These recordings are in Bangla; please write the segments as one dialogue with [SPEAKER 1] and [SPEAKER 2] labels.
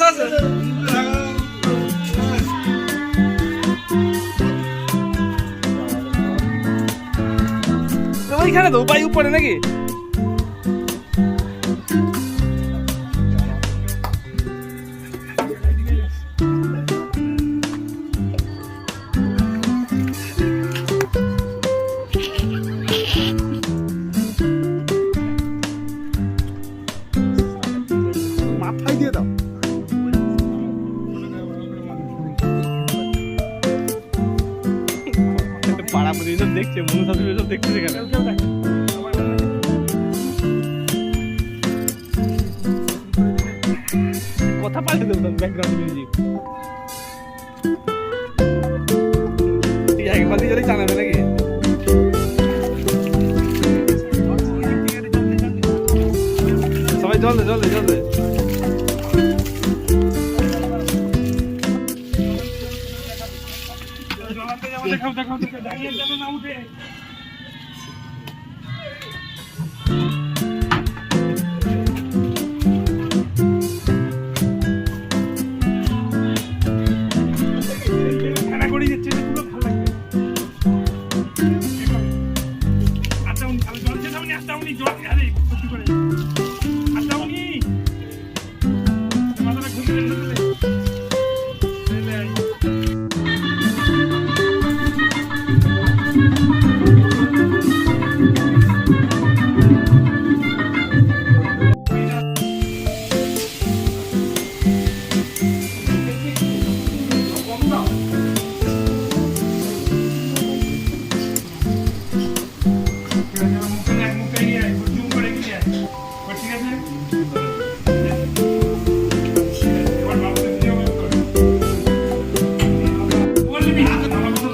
[SPEAKER 1] আসো আসো ওইখানে তো উপায় উপরে নাকি
[SPEAKER 2] মাথায় দিয়ে দাও
[SPEAKER 1] পাড়া পড়ে সব দেখছে মনু শাশুড়ি সব দেখছে সেখানে কথা পাল্টে দেবো ব্যাকগ্রাউন্ড মিউজিক একবার দিয়ে গেলেই জানাবে নাকি সবাই জল দে জল দে জল দে দেখাও দেখাও দাঁড়িয়ে যাবে না উঠে খানা করে যাচ্ছে পুরো ভালো লাগবে আচ্ছা উনি খালি জল খেয়ে যাবেনি আচ্ছা উনি জল আরে সত্যি করে আচ্ছা উনি মাথাটা ঘুরে ঘুরে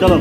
[SPEAKER 2] চলো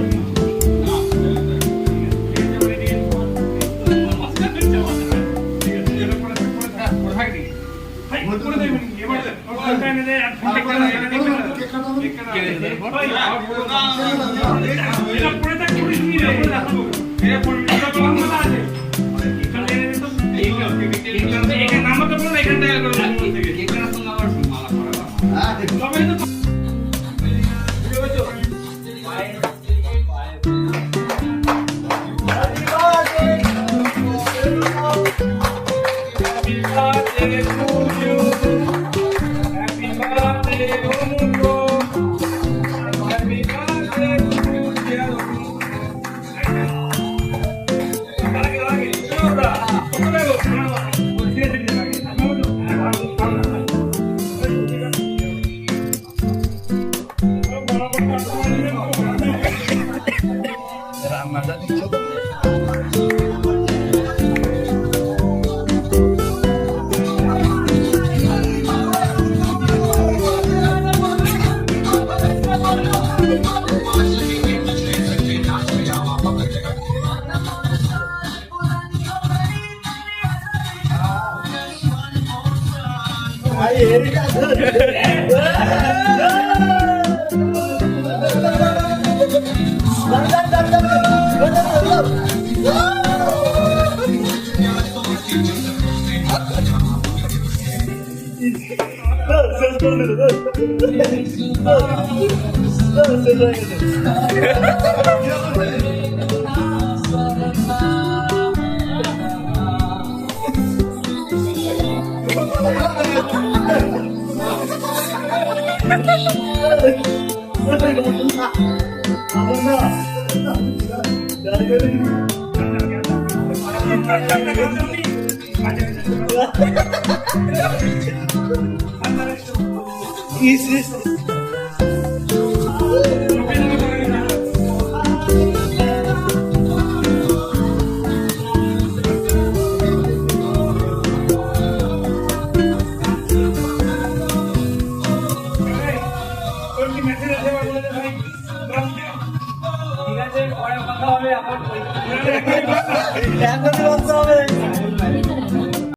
[SPEAKER 3] এখন